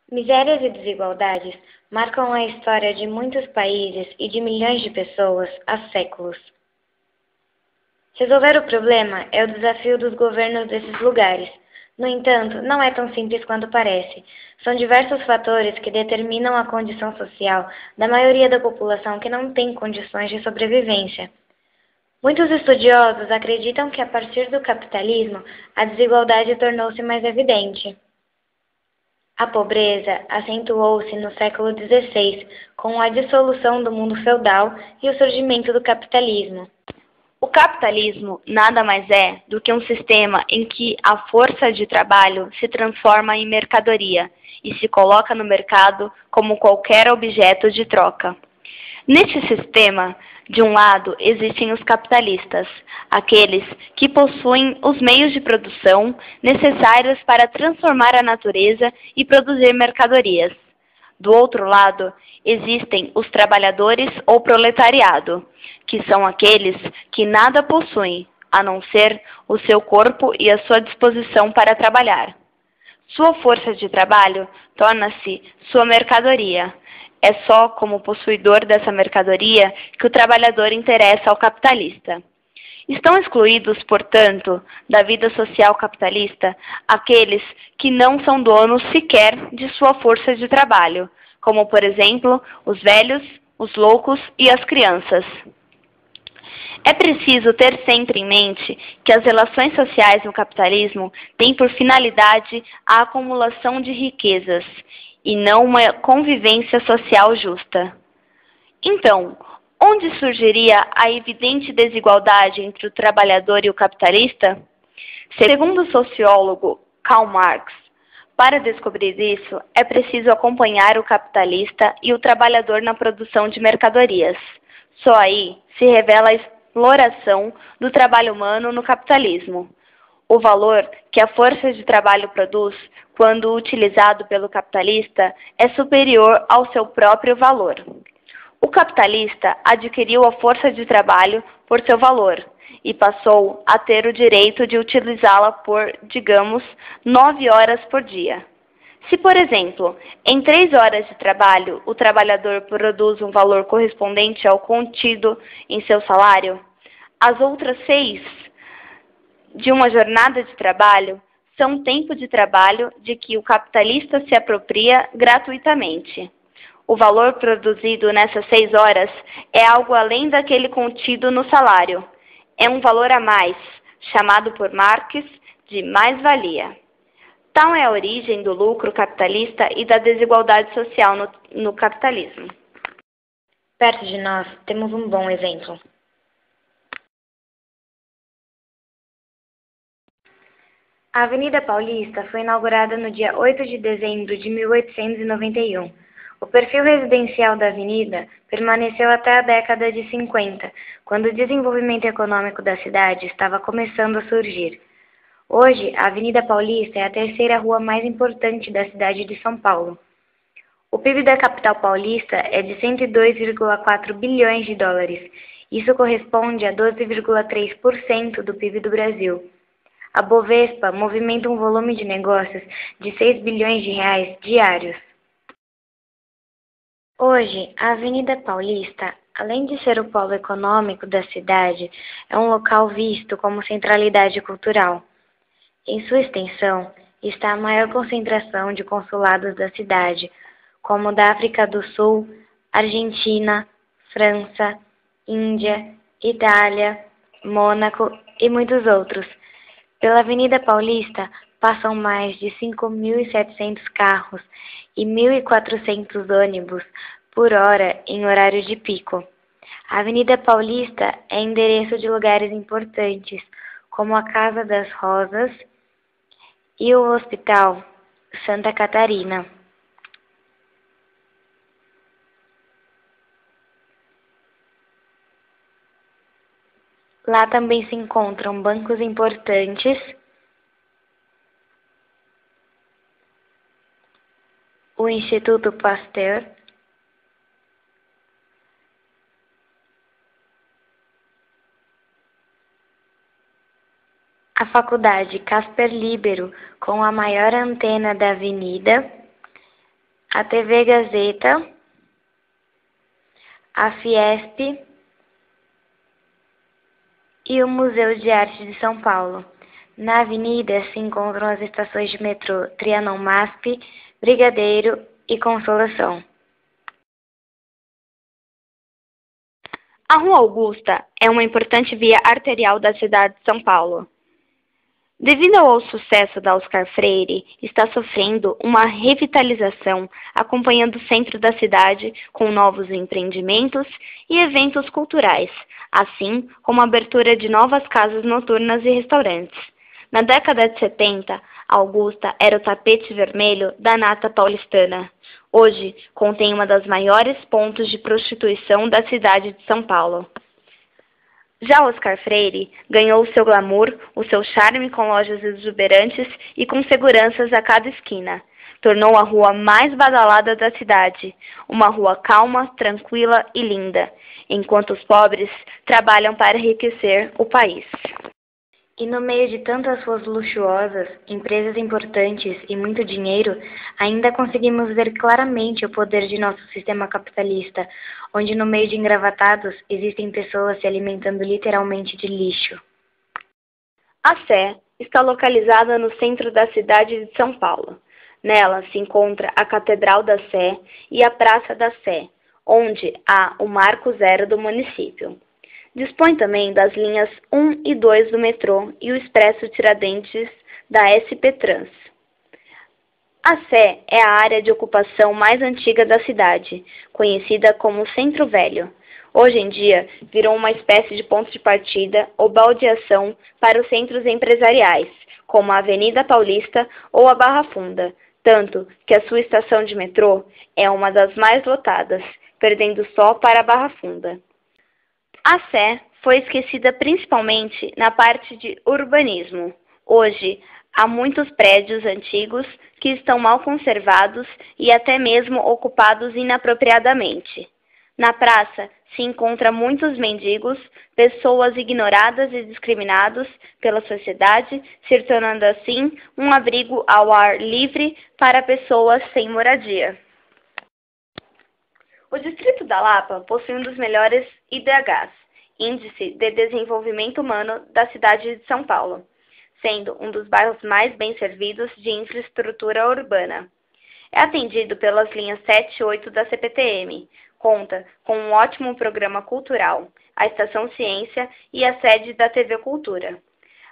Misérias e desigualdades marcam a história de muitos países e de milhões de pessoas há séculos. Resolver o problema é o desafio dos governos desses lugares. No entanto, não é tão simples quanto parece. São diversos fatores que determinam a condição social da maioria da população que não tem condições de sobrevivência. Muitos estudiosos acreditam que a partir do capitalismo, a desigualdade tornou-se mais evidente. A pobreza acentuou-se no século XVI, com a dissolução do mundo feudal e o surgimento do capitalismo. O capitalismo nada mais é do que um sistema em que a força de trabalho se transforma em mercadoria e se coloca no mercado como qualquer objeto de troca. Neste sistema, de um lado, existem os capitalistas, aqueles que possuem os meios de produção necessários para transformar a natureza e produzir mercadorias. Do outro lado, existem os trabalhadores ou proletariado, que são aqueles que nada possuem, a não ser o seu corpo e a sua disposição para trabalhar. Sua força de trabalho torna-se sua mercadoria. É só como possuidor dessa mercadoria que o trabalhador interessa ao capitalista. Estão excluídos, portanto, da vida social capitalista aqueles que não são donos sequer de sua força de trabalho, como, por exemplo, os velhos, os loucos e as crianças. É preciso ter sempre em mente que as relações sociais no capitalismo têm por finalidade a acumulação de riquezas e não uma convivência social justa. Então, onde surgiria a evidente desigualdade entre o trabalhador e o capitalista? Segundo o sociólogo Karl Marx, para descobrir isso, é preciso acompanhar o capitalista e o trabalhador na produção de mercadorias. Só aí se revela a exploração do trabalho humano no capitalismo. O valor que a força de trabalho produz, quando utilizado pelo capitalista, é superior ao seu próprio valor. O capitalista adquiriu a força de trabalho por seu valor e passou a ter o direito de utilizá-la por, digamos, 9 horas por dia. Se, por exemplo, em 3 horas de trabalho o trabalhador produz um valor correspondente ao contido em seu salário, as outras 6 de uma jornada de trabalho são tempo de trabalho de que o capitalista se apropria gratuitamente. O valor produzido nessas 6 horas é algo além daquele contido no salário. É um valor a mais, chamado por Marx de mais-valia. Tal é a origem do lucro capitalista e da desigualdade social no capitalismo. Perto de nós, temos um bom exemplo. A Avenida Paulista foi inaugurada no dia 8 de dezembro de 1891. O perfil residencial da avenida permaneceu até a década de 50, quando o desenvolvimento econômico da cidade estava começando a surgir. Hoje, a Avenida Paulista é a terceira rua mais importante da cidade de São Paulo. O PIB da capital paulista é de 102,4 bilhões de dólares. Isso corresponde a 12,3% do PIB do Brasil. A Bovespa movimenta um volume de negócios de 6 bilhões de reais diários. Hoje, a Avenida Paulista, além de ser o polo econômico da cidade, é um local visto como centralidade cultural. Em sua extensão está a maior concentração de consulados da cidade, como da África do Sul, Argentina, França, Índia, Itália, Mônaco e muitos outros. Pela Avenida Paulista passam mais de 5.700 carros e 1.400 ônibus por hora em horário de pico. A Avenida Paulista é endereço de lugares importantes, como a Casa das Rosas e o Hospital Santa Catarina. Lá também se encontram bancos importantes, o Instituto Pasteur, a Faculdade Casper Libero, com a maior antena da avenida, a TV Gazeta, a Fiesp e o Museu de Arte de São Paulo. Na avenida se encontram as estações de metrô Trianon-MASP, Brigadeiro e Consolação. A Rua Augusta é uma importante via arterial da cidade de São Paulo. Devido ao sucesso da Oscar Freire, está sofrendo uma revitalização, acompanhando o centro da cidade com novos empreendimentos e eventos culturais, assim como a abertura de novas casas noturnas e restaurantes. Na década de 70, a Augusta era o tapete vermelho da nata paulistana. Hoje, contém uma das maiores pontos de prostituição da cidade de São Paulo. Já Oscar Freire ganhou o seu glamour, o seu charme com lojas exuberantes e com seguranças a cada esquina. Tornou a rua mais badalada da cidade, uma rua calma, tranquila e linda, enquanto os pobres trabalham para enriquecer o país. E no meio de tantas ruas luxuosas, empresas importantes e muito dinheiro, ainda conseguimos ver claramente o poder de nosso sistema capitalista, onde no meio de engravatados existem pessoas se alimentando literalmente de lixo. A Sé está localizada no centro da cidade de São Paulo. Nela se encontra a Catedral da Sé e a Praça da Sé, onde há o Marco Zero do município. Dispõe também das linhas 1 e 2 do metrô e o Expresso Tiradentes da SP Trans. A Sé é a área de ocupação mais antiga da cidade, conhecida como Centro Velho. Hoje em dia, virou uma espécie de ponto de partida ou baldeação para os centros empresariais, como a Avenida Paulista ou a Barra Funda, tanto que a sua estação de metrô é uma das mais lotadas, perdendo só para a Barra Funda. A Sé foi esquecida principalmente na parte de urbanismo. Hoje, há muitos prédios antigos que estão mal conservados e até mesmo ocupados inapropriadamente. Na praça se encontram muitos mendigos, pessoas ignoradas e discriminadas pela sociedade, se tornando assim um abrigo ao ar livre para pessoas sem moradia. O Distrito da Lapa possui um dos melhores IDHs, Índice de Desenvolvimento Humano da cidade de São Paulo, sendo um dos bairros mais bem servidos de infraestrutura urbana. É atendido pelas linhas 7 e 8 da CPTM, conta com um ótimo programa cultural, a Estação Ciência e a sede da TV Cultura.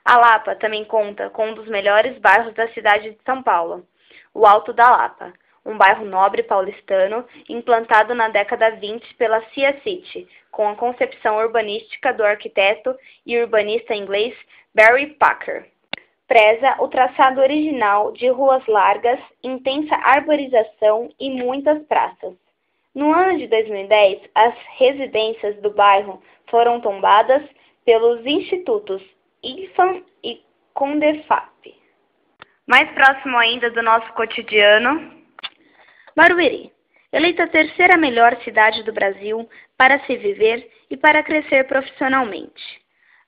A Lapa também conta com um dos melhores bairros da cidade de São Paulo, o Alto da Lapa, um bairro nobre paulistano implantado na década 20 pela Cia City, com a concepção urbanística do arquiteto e urbanista inglês Barry Packer. Preza o traçado original de ruas largas, intensa arborização e muitas praças. No ano de 2010, as residências do bairro foram tombadas pelos institutos IFAM e Condefap. Mais próximo ainda do nosso cotidiano, Barueri, eleita a terceira melhor cidade do Brasil para se viver e para crescer profissionalmente.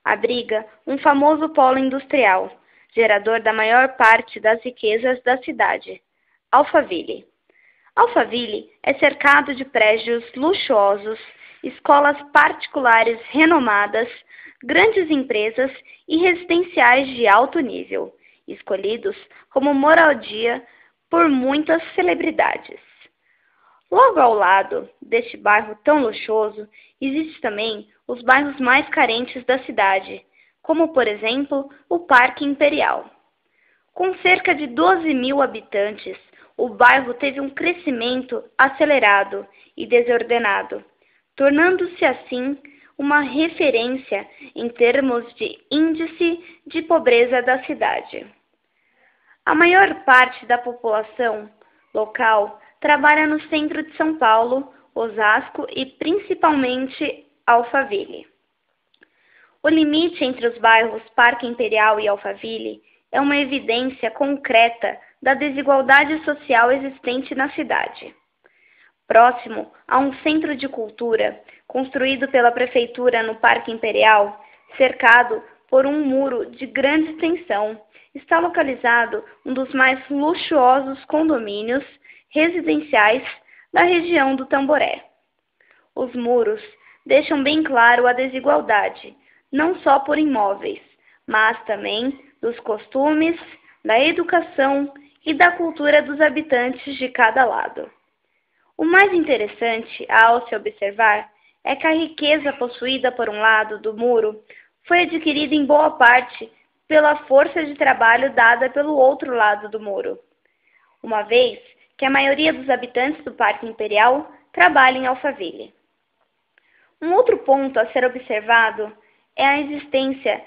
Abriga um famoso polo industrial, gerador da maior parte das riquezas da cidade, Alphaville. Alphaville é cercado de prédios luxuosos, escolas particulares renomadas, grandes empresas e residenciais de alto nível, escolhidos como moradia por muitas celebridades. Logo ao lado deste bairro tão luxuoso, existe também os bairros mais carentes da cidade, como, por exemplo, o Parque Imperial. Com cerca de 12 mil habitantes, o bairro teve um crescimento acelerado e desordenado, tornando-se assim uma referência em termos de índice de pobreza da cidade. A maior parte da população local trabalha no centro de São Paulo, Osasco e principalmente Alphaville. O limite entre os bairros Parque Imperial e Alphaville é uma evidência concreta da desigualdade social existente na cidade. Próximo a um centro de cultura, construído pela prefeitura no Parque Imperial, cercado por um muro de grande extensão, está localizado um dos mais luxuosos condomínios residenciais da região do Tamboré. Os muros deixam bem claro a desigualdade, não só por imóveis, mas também dos costumes, da educação e da cultura dos habitantes de cada lado. O mais interessante ao se observar é que a riqueza possuída por um lado do muro foi adquirida em boa parte pela força de trabalho dada pelo outro lado do muro, uma vez que a maioria dos habitantes do Parque Imperial trabalha em Alphaville. Um outro ponto a ser observado é a existência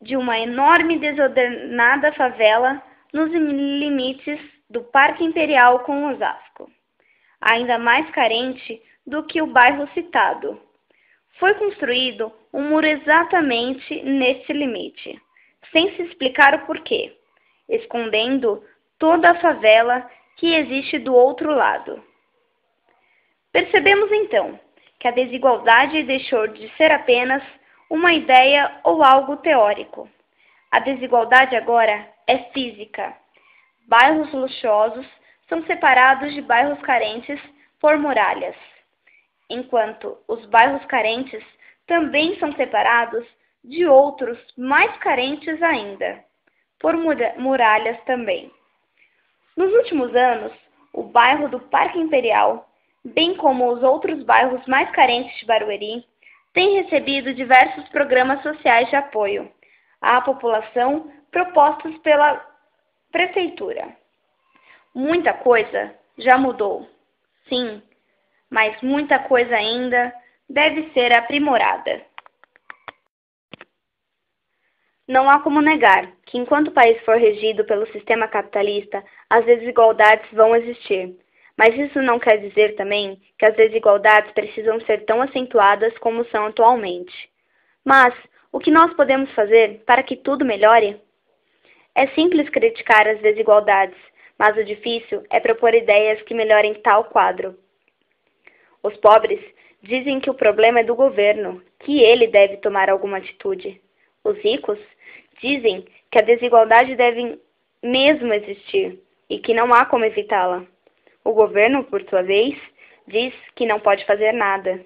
de uma enorme e desordenada favela nos limites do Parque Imperial com Osasco, ainda mais carente do que o bairro citado. Foi construído um muro exatamente nesse limite, sem se explicar o porquê, escondendo toda a favela que existe do outro lado. Percebemos então que a desigualdade deixou de ser apenas uma ideia ou algo teórico. A desigualdade agora é física. Bairros luxuosos são separados de bairros carentes por muralhas, enquanto os bairros carentes também são separados de outros mais carentes ainda, por muralhas também. Nos últimos anos, o bairro do Parque Imperial, bem como os outros bairros mais carentes de Barueri, tem recebido diversos programas sociais de apoio à população propostos pela prefeitura. Muita coisa já mudou, sim, mas muita coisa ainda deve ser aprimorada. Não há como negar que, enquanto o país for regido pelo sistema capitalista, as desigualdades vão existir. Mas isso não quer dizer também que as desigualdades precisam ser tão acentuadas como são atualmente. Mas o que nós podemos fazer para que tudo melhore? É simples criticar as desigualdades, mas o difícil é propor ideias que melhorem tal quadro. Os pobres dizem que o problema é do governo, que ele deve tomar alguma atitude. Os ricos dizem que a desigualdade deve mesmo existir e que não há como evitá-la. O governo, por sua vez, diz que não pode fazer nada.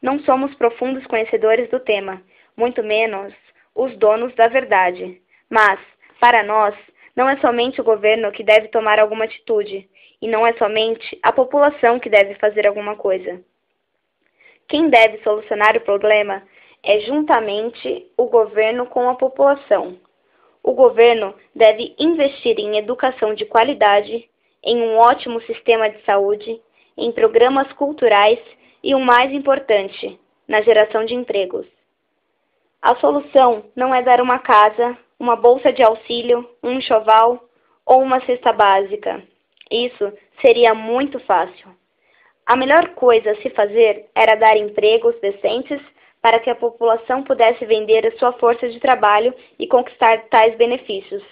Não somos profundos conhecedores do tema, muito menos os donos da verdade. Mas, para nós, não é somente o governo que deve tomar alguma atitude, e não é somente a população que deve fazer alguma coisa. Quem deve solucionar o problema é juntamente o governo com a população. O governo deve investir em educação de qualidade, em um ótimo sistema de saúde, em programas culturais e, o mais importante, na geração de empregos. A solução não é dar uma casa, uma bolsa de auxílio, um enxoval ou uma cesta básica. Isso seria muito fácil. A melhor coisa a se fazer era dar empregos decentes para que a população pudesse vender a sua força de trabalho e conquistar tais benefícios.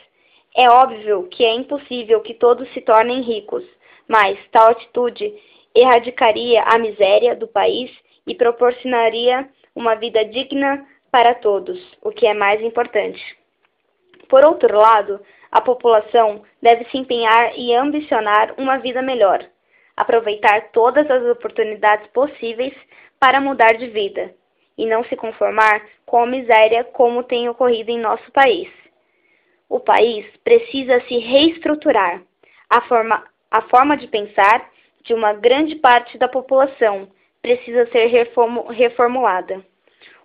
É óbvio que é impossível que todos se tornem ricos, mas tal atitude erradicaria a miséria do país e proporcionaria uma vida digna para todos, o que é mais importante. Por outro lado, a população deve se empenhar e ambicionar uma vida melhor, aproveitar todas as oportunidades possíveis para mudar de vida, e não se conformar com a miséria como tem ocorrido em nosso país. O país precisa se reestruturar. A forma de pensar de uma grande parte da população precisa ser reformulada.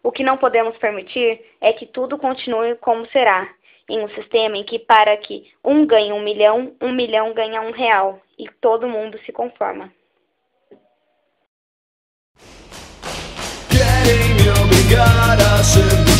O que não podemos permitir é que tudo continue como será, em um sistema em que para que um ganhe 1 milhão ganha R$1, e todo mundo se conforma. Querem me obrigar a ser